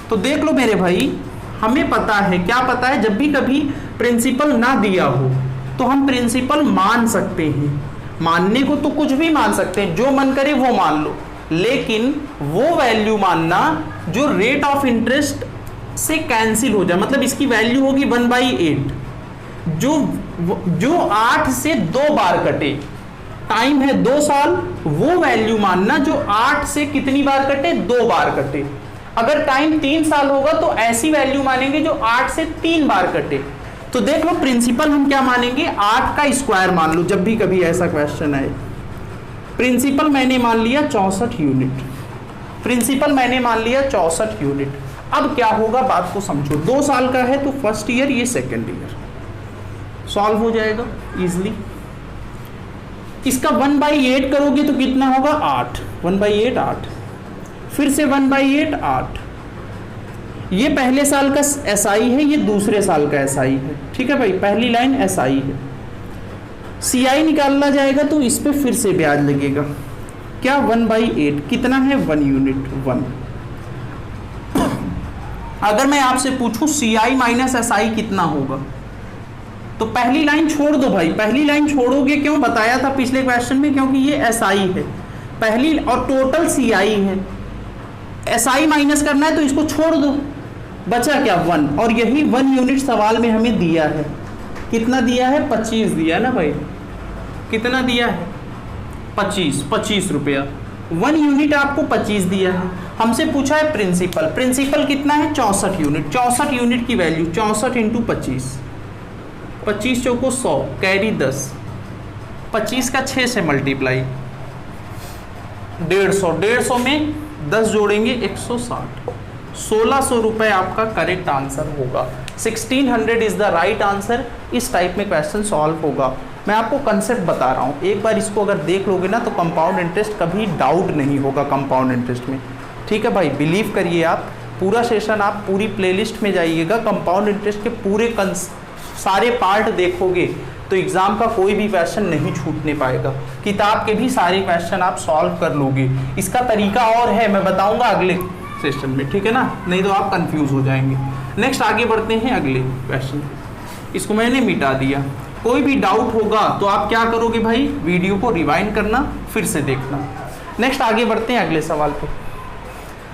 तो देख लो मेरे भाई, हमें पता है, क्या पता है, जब भी कभी प्रिंसिपल ना दिया हो तो हम प्रिंसिपल मान सकते हैं। मानने को तो कुछ भी मान सकते हैं, जो मन करे वो मान लो, लेकिन वो वैल्यू मानना जो रेट ऑफ इंटरेस्ट से कैंसिल हो जाए, मतलब इसकी वैल्यू होगी 1/8, जो 8 से 2 बार कटे, टाइम है 2 साल, वो वैल्यू मानना जो 8 से कितनी बार कटे? 2 बार कटे। अगर टाइम 3 साल होगा तो ऐसी वैल्यू मानेंगे जो 8 से 3 बार कटे। तो देख लो प्रिंसिपल हम क्या मानेंगे? 8 का स्क्वायर मान लो, जब भी कभी ऐसा क्वेश्चन आए। प्रिंसिपल मैंने मान लिया 64 यूनिट, प्रिंसिपल मैंने मान लिया 64 यूनिट। अब क्या होगा, बात को समझो। 2 साल का है तो फर्स्ट ईयर, ये सेकेंड ईयर, सॉल्व हो जाएगा इजिली। इसका 1/8 करोगे तो कितना होगा? 8, 1/8 8, फिर से 1/8 8। ये पहले साल का SI है, ये दूसरे साल का SI है, ठीक है भाई। पहली लाइन SI है, CI निकालना जाएगा तो इस पे फिर से ब्याज लगेगा। क्या? 1/8 कितना है? 1 यूनिट 1। अगर मैं आपसे पूछूं CI माइनस SI कितना होगा, तो पहली लाइन छोड़ दो भाई, पहली लाइन छोड़ोगे, क्यों बताया था पिछले क्वेश्चन में, क्योंकि ये SI है पहली, और टोटल CI है। SI माइनस करना है तो इसको छोड़ दो, बचा क्या? 1, और यही 1 यूनिट सवाल में हमें दिया है। कितना दिया है? 25 दिया है ना भाई। कितना दिया है? 25 रुपया। 1 यूनिट आपको 25 दिया है। हमसे पूछा है प्रिंसिपल, प्रिंसिपल कितना है? 64 यूनिट। 64 यूनिट की वैल्यू 64 × 25, 25 चौको 100, कैरी 10, 25 का 6 से मल्टीप्लाई 150, 150 में 10 जोड़ेंगे 160, 1600 रुपए आपका करेक्ट आंसर होगा। 1600 इज द राइट आंसर। इस टाइप में क्वेश्चन सॉल्व होगा। मैं आपको कंसेप्ट बता रहा हूँ, एक बार इसको अगर देख लोगे ना तो कंपाउंड इंटरेस्ट कभी डाउट नहीं होगा कंपाउंड इंटरेस्ट में। ठीक है भाई, बिलीव करिए आप, पूरा सेशन आप पूरी प्लेलिस्ट में जाइएगा, कंपाउंड इंटरेस्ट के पूरे सारे पार्ट देखोगे तो एग्जाम का कोई भी क्वेश्चन नहीं छूटने पाएगा, किताब के भी सारे क्वेश्चन आप सॉल्व कर लोगे। इसका तरीका और है, मैं बताऊंगा अगले सेशन में, ठीक है ना, नहीं तो आप कंफ्यूज हो जाएंगे। नेक्स्ट आगे बढ़ते हैं अगले क्वेश्चन, इसको मैंने मिटा दिया। कोई भी डाउट होगा तो आप क्या करोगे भाई, वीडियो को रिवाइंड करना, फिर से देखना। नेक्स्ट आगे बढ़ते हैं अगले सवाल पे।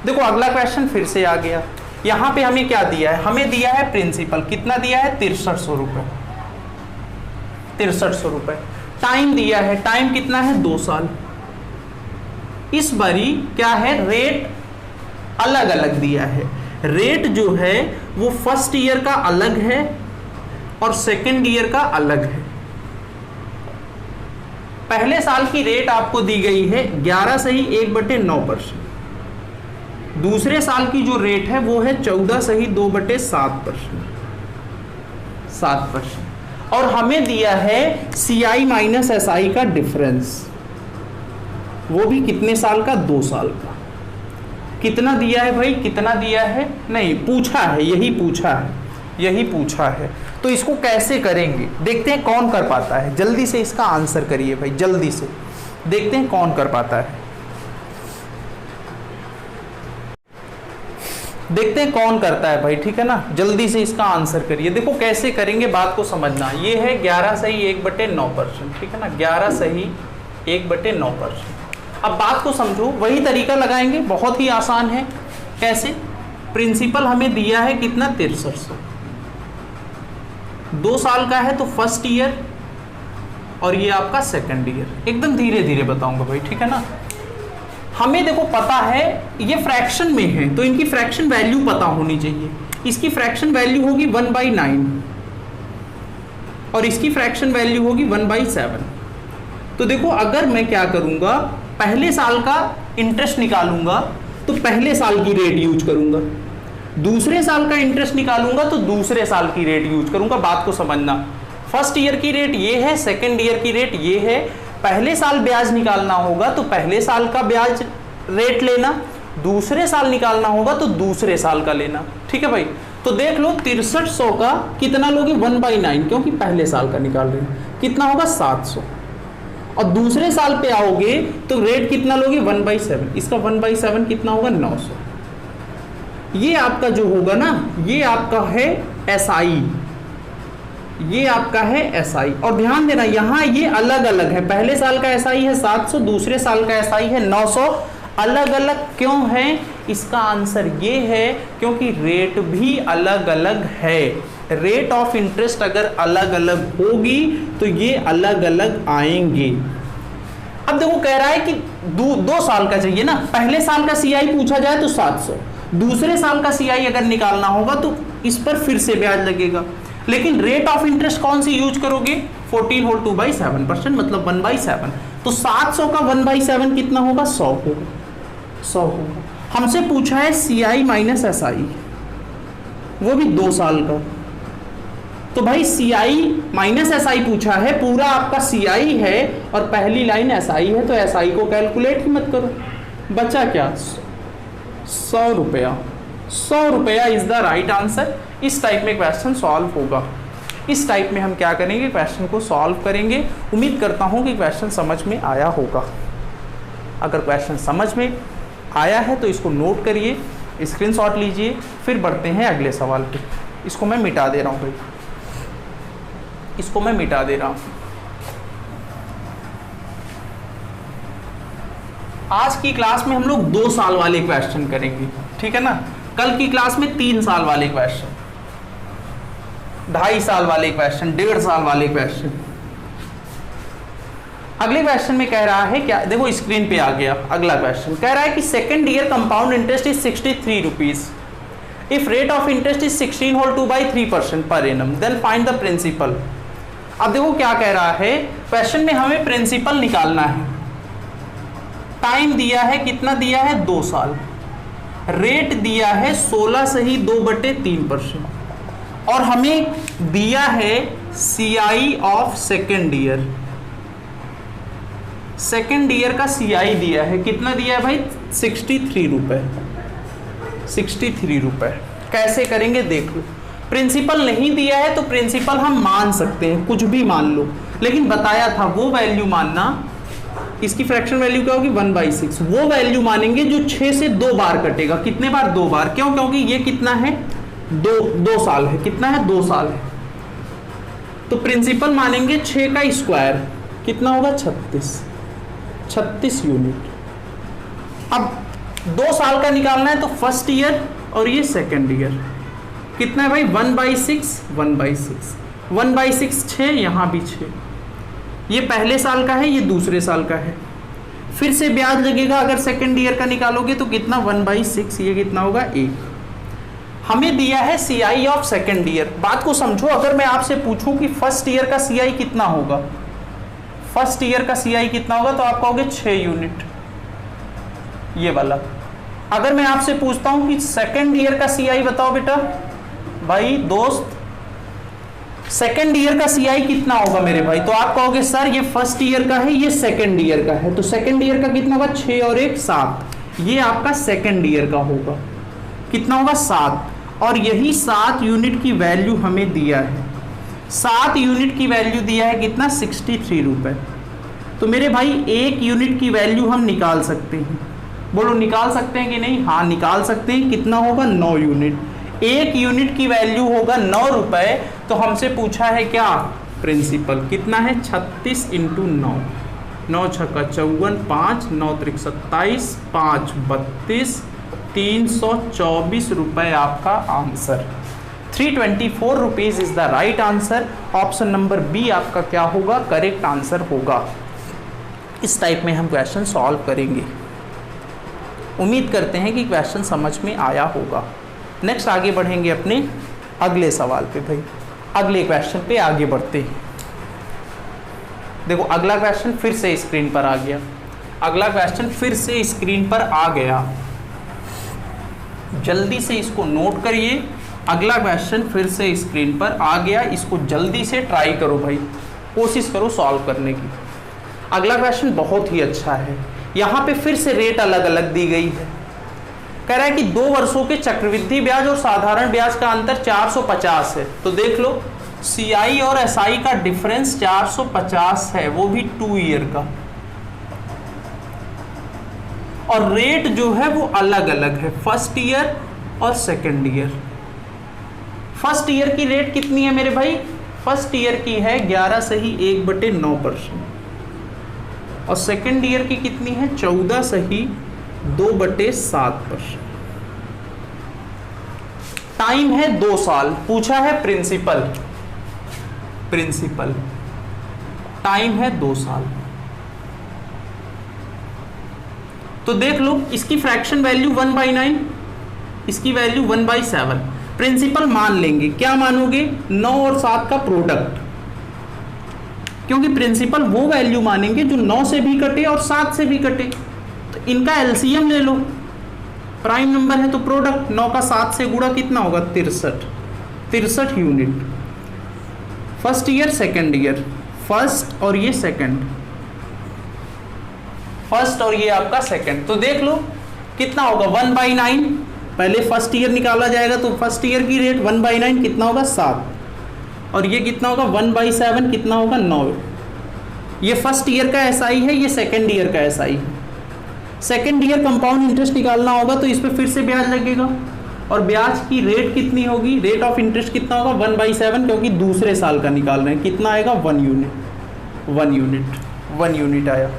देखो अगला क्वेश्चन फिर से आ गया, यहाँ पे हमें क्या दिया है, हमें दिया है प्रिंसिपल, कितना दिया है 6300 रुपये, 6300 रुपये। टाइम दिया है, टाइम कितना है 2 साल। इस बारी क्या है, रेट अलग अलग दिया है। रेट जो है वो फर्स्ट ईयर का अलग है और सेकेंड ईयर का अलग है। पहले साल की रेट आपको दी गई है 11 सही 1/9%। दूसरे साल की जो रेट है वो है 14 सही 2/7%, 7%। और हमें दिया है CI माइनस SI का डिफरेंस, वो भी कितने साल का, 2 साल का। कितना दिया है भाई, कितना दिया है, नहीं पूछा है, यही पूछा है, यही पूछा है। तो इसको कैसे करेंगे देखते हैं, कौन कर पाता है, जल्दी से इसका आंसर करिए भाई, जल्दी से देखते हैं कौन कर पाता है, देखते हैं कौन करता है भाई, ठीक है ना, जल्दी से इसका आंसर करिए। देखो कैसे करेंगे, बात को समझना। ये है 11 सही 1/9%, ठीक है ना, 11 सही 1/9%। अब बात को समझो, वही तरीका लगाएंगे, बहुत ही आसान है। कैसे, प्रिंसिपल हमें दिया है कितना 6300, 2 साल का है तो फर्स्ट ईयर और ये आपका सेकंड ईयर। एकदम धीरे धीरे बताऊंगा भाई, ठीक है ना। हमें देखो पता है ये फ्रैक्शन में है तो इनकी फ्रैक्शन वैल्यू पता होनी चाहिए। इसकी फ्रैक्शन वैल्यू होगी 1/9 और इसकी फ्रैक्शन वैल्यू होगी 1/7। तो देखो अगर मैं क्या करूंगा, पहले साल का इंटरेस्ट निकालूंगा तो पहले साल की रेट यूज करूंगा, दूसरे साल का इंटरेस्ट निकालूंगा तो दूसरे साल की रेट यूज करूंगा। बात को समझना, फर्स्ट ईयर की रेट ये है, सेकेंड ईयर की रेट ये है। पहले साल ब्याज निकालना होगा तो पहले साल का ब्याज रेट लेना, दूसरे साल निकालना होगा तो दूसरे साल का लेना, ठीक है भाई। तो देख लो 6300 का कितना लोगे, 1/9, क्योंकि पहले साल का निकाल रहे हैं, कितना होगा 700। और दूसरे साल पे आओगे तो रेट कितना लोगे, 1/7, इसका 1/7 कितना होगा 900। ये आपका जो होगा ना, ये आपका है SI, ये आपका है SI। और ध्यान देना यहाँ ये अलग अलग है, पहले साल का SI है 700, दूसरे साल का SI है 900। अलग अलग क्यों है, इसका आंसर ये है क्योंकि रेट भी अलग अलग है। रेट ऑफ इंटरेस्ट अगर अलग अलग होगी तो ये अलग अलग आएंगे। अब देखो कह रहा है कि 2 साल का चाहिए ना, पहले साल का CI पूछा जाए तो 700, दूसरे साल का CI अगर निकालना होगा तो इस पर फिर से ब्याज लगेगा। लेकिन रेट ऑफ इंटरेस्ट कौन सी यूज करोगे, 14 होल 2/7%, मतलब 1/7। तो 700 का 1/7 कितना होगा, 100 होगा, 100 होगा। हमसे पूछा है CI माइनस SI, वो भी 2 साल का। तो भाई CI माइनस SI पूछा है, पूरा आपका CI है और पहली लाइन SI है, तो SI को कैलकुलेट ही मत करो। बचा क्या, 100 रुपया। 100 रुपया इज द राइट आंसर। इस टाइप में क्वेश्चन सॉल्व होगा। इस टाइप में हम क्या करेंगे, क्वेश्चन को सॉल्व करेंगे। उम्मीद करता हूँ कि क्वेश्चन समझ में आया होगा। अगर क्वेश्चन समझ में आया है तो इसको नोट करिए, स्क्रीनशॉट लीजिए, फिर बढ़ते हैं अगले सवाल पे। इसको मैं मिटा दे रहा हूँ भाई, इसको मैं मिटा दे रहा हूँ। आज की क्लास में हम लोग 2 साल वाले क्वेश्चन करेंगे, ठीक है ना। कल की क्लास में 3 साल वाले क्वेश्चन, 2.5 साल वाले क्वेश्चन, 1.5 साल वाले क्वेश्चन। अगले क्वेश्चन में कह रहा है क्या, देखो स्क्रीन पे आ गया अगला क्वेश्चन। कह रहा है कि second year compound interest is 63 rupees if rate of interest is 16 whole 2/3% per annum, then find the principal. अब देखो क्या कह रहा है, क्वेश्चन में हमें प्रिंसिपल निकालना है। टाइम दिया है, कितना दिया है, 2 साल। रेट दिया है 16 सही 2/3% और हमें दिया है CI of second year, second year का CI दिया है, कितना दिया है भाई 63 रुपए, 63 रुपए। कैसे करेंगे देख लो, प्रिंसिपल नहीं दिया है तो प्रिंसिपल हम मान सकते हैं, कुछ भी मान लो, लेकिन बताया था वो वैल्यू मानना, इसकी फ्रैक्शन वैल्यू क्या होगी 1/6, वो वैल्यू मानेंगे जो 6 से 2 बार कटेगा। कितने बार? 2 बार। क्यों? क्योंकि ये कितना है, 2 साल है। कितना है? 2 साल है। तो प्रिंसिपल मानेंगे 6 का स्क्वायर, कितना होगा 36 यूनिट। अब 2 साल का निकालना है तो फर्स्ट ईयर और ये सेकेंड ईयर, कितना है भाई 1/6, 1/6, 1/6 6, यहाँ भी 6, ये पहले साल का है, ये दूसरे साल का है। फिर से ब्याज लगेगा, अगर सेकेंड ईयर का निकालोगे तो कितना 1/6, ये कितना होगा 1। हमें दिया है CI ऑफ सेकेंड ईयर। बात को समझो, अगर मैं आपसे पूछूं कि फर्स्ट ईयर का CI कितना होगा, फर्स्ट ईयर का CI कितना होगा, तो आप कहोगे 6 यूनिट, ये वाला। अगर मैं आपसे पूछता हूं कि सेकेंड ईयर का CI बताओ बेटा, भाई दोस्त सेकेंड ईयर का CI कितना होगा मेरे भाई, तो आप कहोगे सर ये फर्स्ट ईयर का है, ये सेकेंड ईयर का है, तो सेकेंड ईयर का कितना होगा 6 और 1 7, ये आपका सेकेंड ईयर का होगा, कितना होगा 7। और यही 7 यूनिट की वैल्यू हमें दिया है, 7 यूनिट की वैल्यू दिया है कितना 63 रुपए। तो मेरे भाई 1 यूनिट की वैल्यू हम निकाल सकते हैं, बोलो निकाल सकते हैं कि नहीं? हाँ निकाल सकते हैं। कितना होगा 9 यूनिट, 1 यूनिट की वैल्यू होगा 9 रुपए। तो हमसे पूछा है क्या प्रिंसिपल, कितना है 36 × 9, 9 छक्का 54, 5 9 त्रिक 27, 5 32, 324 रुपए आपका answer. 324 rupees is the right answer. Option number B आपका क्या होगा, करेक्ट आंसर होगा। इस टाइप में हम क्वेश्चन सॉल्व करेंगे। उम्मीद करते हैं कि क्वेश्चन समझ में आया होगा। नेक्स्ट आगे बढ़ेंगे अपने अगले सवाल पे भाई, अगले क्वेश्चन पे आगे बढ़ते हैं। देखो अगला क्वेश्चन फिर से स्क्रीन पर आ गया, अगला क्वेश्चन फिर से स्क्रीन पर आ गया, जल्दी से इसको नोट करिए। अगला क्वेश्चन फिर से स्क्रीन पर आ गया, इसको जल्दी से ट्राई करो भाई, कोशिश करो सॉल्व करने की। अगला क्वेश्चन बहुत ही अच्छा है, यहाँ पे फिर से रेट अलग अलग दी गई है। कह रहा है कि 2 वर्षों के चक्रवृद्धि ब्याज और साधारण ब्याज का अंतर 450 है। तो देख लो CI और SI का डिफरेंस 450 है, वो भी 2 ईयर का, और रेट जो है वो अलग अलग है, फर्स्ट ईयर और सेकेंड ईयर। फर्स्ट ईयर की रेट कितनी है मेरे भाई, फर्स्ट ईयर की है 11 सही 1/9%, और सेकेंड ईयर की कितनी है 14 सही 2/7%। टाइम है 2 साल, पूछा है प्रिंसिपल, प्रिंसिपल टाइम है 2 साल। तो देख लो इसकी फ्रैक्शन वैल्यू 1/9, इसकी वैल्यू 1/7। प्रिंसिपल मान लेंगे, क्या मानोगे 9 और 7 का प्रोडक्ट, क्योंकि प्रिंसिपल वो वैल्यू मानेंगे जो 9 से भी कटे और 7 से भी कटे। तो इनका एलसीएम ले लो, प्राइम नंबर है तो प्रोडक्ट 9 का 7 से गुणा कितना होगा 63 unit. First year second year, first और ये सेकेंड, फर्स्ट और ये आपका सेकेंड। तो देख लो कितना होगा 1/9, पहले फर्स्ट ईयर निकाला जाएगा तो फर्स्ट ईयर की रेट 1/9 कितना होगा 7, और ये कितना होगा 1/7 कितना होगा 9। ये फर्स्ट ईयर का SI है, ये सेकेंड ईयर का SI है। सेकेंड ईयर कंपाउंड इंटरेस्ट निकालना होगा तो इस पर फिर से ब्याज लगेगा, और ब्याज की रेट कितनी होगी, रेट ऑफ इंटरेस्ट कितना होगा 1/7, क्योंकि दूसरे साल का निकाल रहे हैं। कितना आएगा 1 यूनिट आया।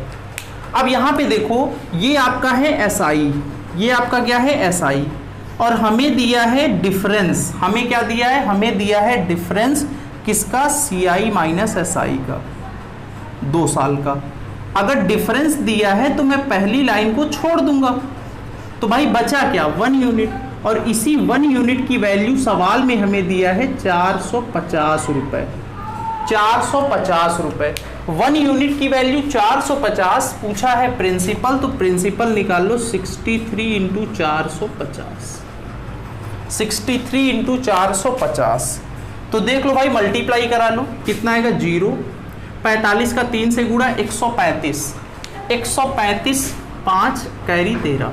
अब यहाँ पे देखो ये आपका है SI, ये आपका क्या है SI, और हमें दिया है डिफरेंस। हमें क्या दिया है, हमें दिया है डिफरेंस किसका, CI माइनस SI का, 2 साल का। अगर डिफरेंस दिया है तो मैं पहली लाइन को छोड़ दूंगा, तो भाई बचा क्या 1 यूनिट, और इसी 1 यूनिट की वैल्यू सवाल में हमें दिया है 450 रुपए, 450 रुपए। 1 यूनिट की वैल्यू 450 पूछा है प्रिंसिपल, तो प्रिंसिपल निकाल लो 63 × 450, 63 × 450, तो देख लो भाई, मल्टीप्लाई करा लो, कितना आएगा 0, 45 का 3 से गुणा 135, 135 5 कैरी 13,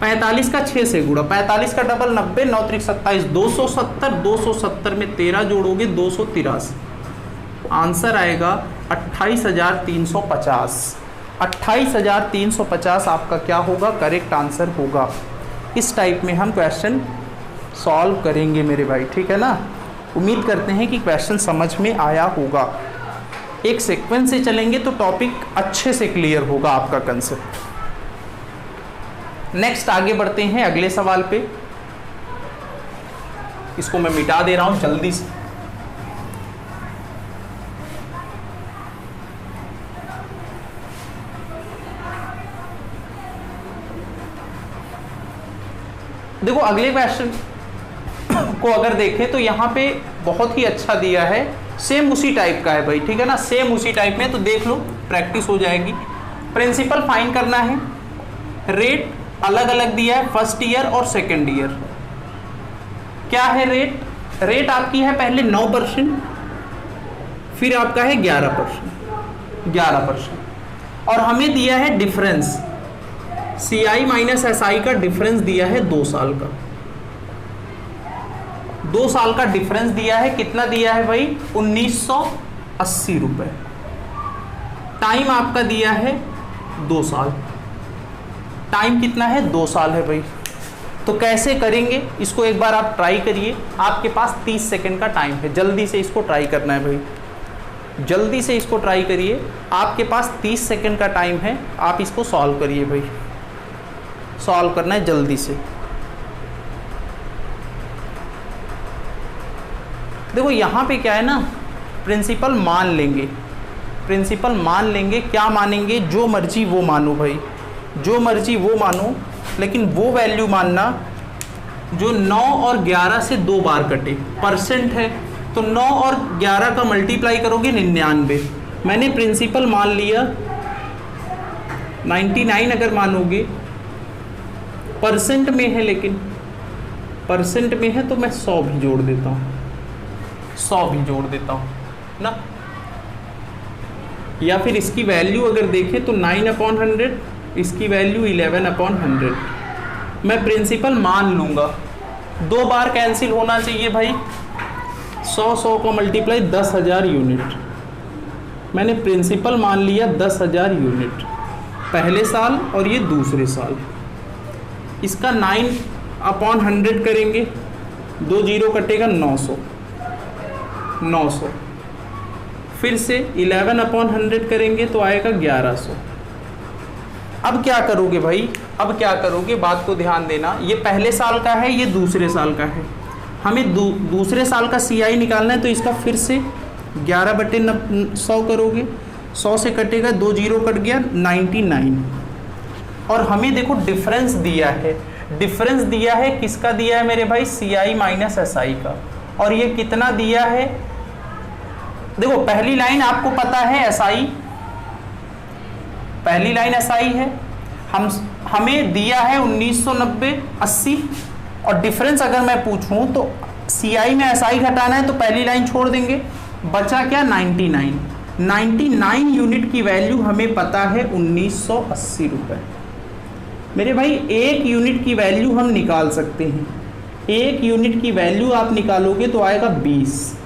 45 का 6 से गुणा, 45 का डबल 90, 9 3 27, 270, 270 में 13 जोड़ोगे 283, आंसर आएगा 28,350। 28,350 आपका क्या होगा, करेक्ट आंसर होगा। इस टाइप में हम क्वेश्चन सॉल्व करेंगे मेरे भाई, ठीक है ना। उम्मीद करते हैं कि क्वेश्चन समझ में आया होगा। एक सीक्वेंस से चलेंगे तो टॉपिक अच्छे से क्लियर होगा आपका कंसेप्ट। नेक्स्ट आगे बढ़ते हैं अगले सवाल पे। इसको मैं मिटा दे रहा हूं जल्दी से। देखो अगले क्वेश्चन को अगर देखें तो यहाँ पे बहुत ही अच्छा दिया है, सेम उसी टाइप का है भाई, ठीक है ना, सेम उसी टाइप में। तो देख लो, प्रैक्टिस हो जाएगी। प्रिंसिपल फाइंड करना है, रेट अलग अलग दिया है फर्स्ट ईयर और सेकंड ईयर। क्या है रेट? रेट आपकी है पहले 9%, फिर आपका है 11%, 11%। और हमें दिया है डिफरेंस, CI माइनस SI का डिफरेंस दिया है 2 साल का। 2 साल का डिफरेंस दिया है, कितना दिया है भाई, 1980 रुपए। टाइम आपका दिया है 2 साल, टाइम कितना है, 2 साल है भाई। तो कैसे करेंगे इसको, एक बार आप ट्राई करिए। आपके पास 30 सेकंड का टाइम है, जल्दी से इसको ट्राई करना है भाई, जल्दी से इसको ट्राई करिए। आपके पास 30 सेकंड का टाइम है, आप इसको सॉल्व करिए भाई, सॉल्व करना है जल्दी से। देखो यहाँ पे क्या है ना, प्रिंसिपल मान लेंगे, प्रिंसिपल मान लेंगे। क्या मानेंगे? जो मर्जी वो मानो भाई, जो मर्जी वो मानो, लेकिन वो वैल्यू मानना जो 9 और 11 से 2 बार कटे। परसेंट है तो 9 और 11 का मल्टीप्लाई करोगे 99। मैंने प्रिंसिपल मान लिया 99, अगर मानोगे परसेंट में है, लेकिन परसेंट में है तो मैं 100 भी जोड़ देता हूँ, 100 भी जोड़ देता हूँ ना। या फिर इसकी वैल्यू अगर देखें तो 9/100, इसकी वैल्यू 11/100। मैं प्रिंसिपल मान लूँगा, 2 बार कैंसिल होना चाहिए भाई। 100 को मल्टीप्लाई 10,000 यूनिट। मैंने प्रिंसिपल मान लिया 10,000 यूनिट पहले साल और ये दूसरे साल। इसका 9/100 करेंगे, 2 जीरो कटेगा 900, 900। फिर से 11/100 करेंगे तो आएगा 1100। अब क्या करोगे भाई, अब क्या करोगे, बात को ध्यान देना। ये पहले साल का है, ये दूसरे साल का है। हमें दूसरे साल का CI निकालना है, तो इसका फिर से 11/100 करोगे, 100 से कटेगा, 2 जीरो कट गया 99। और हमें देखो डिफरेंस दिया है, डिफरेंस दिया है, किसका दिया है मेरे भाई, CI माइनस SI का। और ये कितना दिया है, देखो पहली लाइन आपको पता है SI, पहली लाइन SI है, हमें दिया है 1990 80। और डिफरेंस अगर मैं पूछूं तो CI में SI घटाना है तो पहली लाइन छोड़ देंगे, बचा क्या 99। 99 यूनिट की वैल्यू हमें पता है 1980 रुपये। मेरे भाई 1 यूनिट की वैल्यू हम निकाल सकते हैं, 1 यूनिट की वैल्यू आप निकालोगे तो आएगा 20।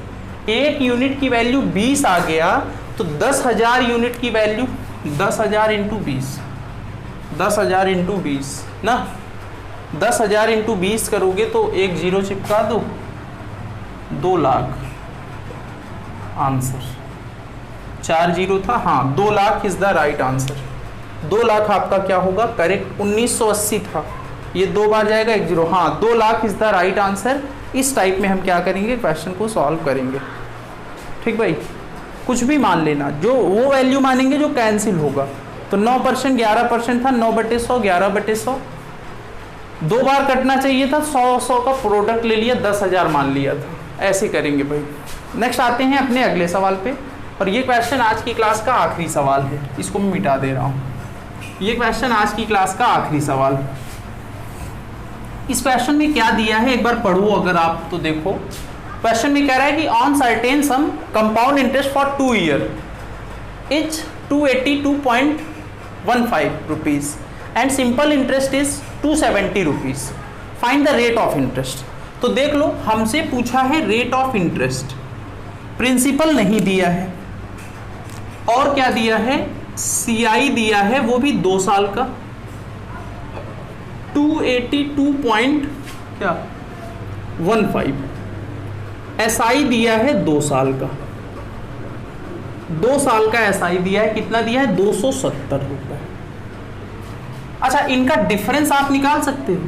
1 यूनिट की वैल्यू 20 आ गया तो 10,000 यूनिट की वैल्यू 10,000 इंटू 20, 10,000 इंटू 20 ना, 10,000 इंटू 20 करोगे तो 1 जीरो चिपका दो, 2 लाख आंसर। 4 जीरो था, हाँ 2 lakh is the right answer. 2 lakh आपका क्या होगा, करेक्ट। 1980 था, ये 2 बार जाएगा 1 जीरो, हाँ 2 lakh is the right answer. इस टाइप में हम क्या करेंगे, क्वेश्चन को सॉल्व करेंगे। ठीक भाई, कुछ भी मान लेना, जो वो वैल्यू मानेंगे जो कैंसिल होगा। तो 9% 11% था, 9/100 11/100, 2 बार कटना चाहिए था, 100 का प्रोडक्ट ले लिया, 10,000 मान लिया था। ऐसे करेंगे भाई। नेक्स्ट आते हैं अपने अगले सवाल पे, और ये क्वेश्चन आज की क्लास का आखिरी सवाल है, इसको मैं मिटा दे रहा हूँ। ये क्वेश्चन आज की क्लास का आखिरी सवाल। इस क्वेश्चन में क्या दिया है एक बार पढ़ो अगर आप तो देखो। क्वेश्चन में कह रहा है कि on certain sum compound interest for 2 year is 282.15 rupees and simple interest is 270 rupees, find the rate of interest. तो देख लो, हमसे पूछा है रेट ऑफ इंटरेस्ट, प्रिंसिपल नहीं दिया है और क्या दिया है, CI दिया है, वो भी 2 साल का 282.15, SI दिया है 2 साल का, 2 साल का SI दिया है, कितना दिया है 270 रुपए। अच्छा, इनका डिफरेंस आप निकाल सकते हो।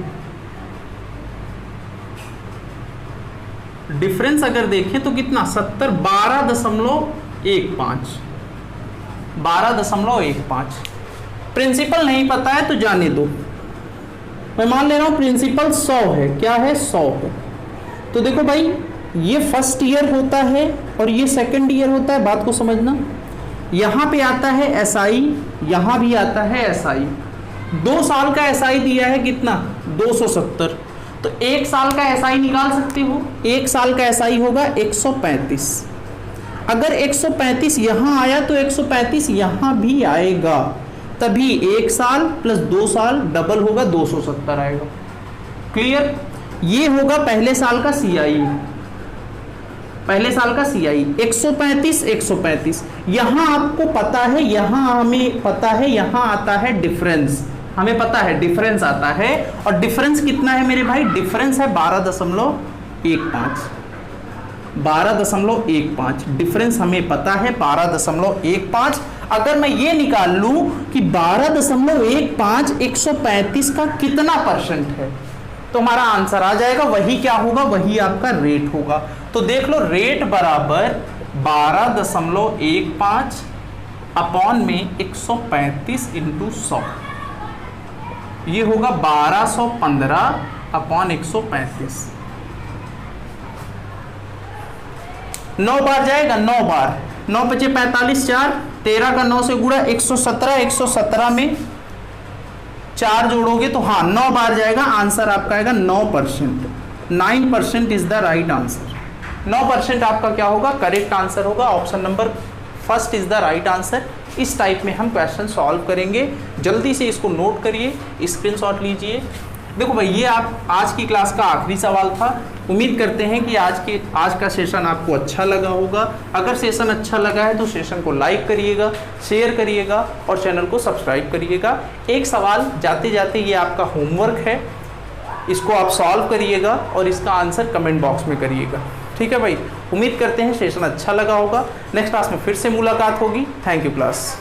डिफरेंस अगर देखें तो कितना 70, 12.15 प्रिंसिपल नहीं पता है तो जाने दो, मैं मान ले रहा हूं प्रिंसिपल 100 है, क्या है 100 है। तो देखो भाई, ये फर्स्ट ईयर होता है और ये सेकंड ईयर होता है, बात को समझना। यहां पे आता है SI, यहां भी आता है SI, 2 साल का SI दिया है कितना 270, तो 1 साल का SI निकाल सकते हो। 1 साल का SI होगा 135, अगर 135 यहां आया तो 135 यहां भी आएगा, तभी 1 साल प्लस 2 साल डबल होगा 270 आएगा। क्लियर? ये होगा पहले साल का CI, पहले साल का CI 135 यहां आपको पता है, यहां हमें पता है, यहां आता है डिफरेंस, हमें पता है डिफरेंस आता है, और डिफरेंस कितना है मेरे भाई, डिफरेंस है 12.15, डिफरेंस हमें पता है 12.15। अगर मैं ये निकाल लूं कि 12.15 135 का कितना परसेंट है, तो हमारा आंसर आ जाएगा, वही क्या होगा, वही आपका रेट होगा। तो देख लो, रेट बराबर 12.15 अपॉन में 135 इंटू 100, ये होगा 1215 अपॉन 135, 9 बार जाएगा, 9 बार, 9 बचे 45, 4 13 का 9 से गुणा 117, 117 में 4 जोड़ोगे तो हाँ 9 बार जाएगा, आंसर आपका आएगा 9%, 9% इज द राइट आंसर। 9% आपका क्या होगा, करेक्ट आंसर होगा, option number first is the right answer. इस टाइप में हम क्वेश्चन सॉल्व करेंगे, जल्दी से इसको नोट करिए, स्क्रीनशॉट लीजिए। देखो भाई, ये आप आज की क्लास का आखिरी सवाल था। उम्मीद करते हैं कि आज का सेशन आपको अच्छा लगा होगा। अगर सेशन अच्छा लगा है तो सेशन को लाइक करिएगा, शेयर करिएगा और चैनल को सब्सक्राइब करिएगा। एक सवाल जाते जाते ये आपका होमवर्क है, इसको आप सॉल्व करिएगा और इसका आंसर कमेंट बॉक्स में करिएगा। ठीक है भाई, उम्मीद करते हैं सेशन अच्छा लगा होगा। नेक्स्ट क्लास में फिर से मुलाकात होगी। Thank you class.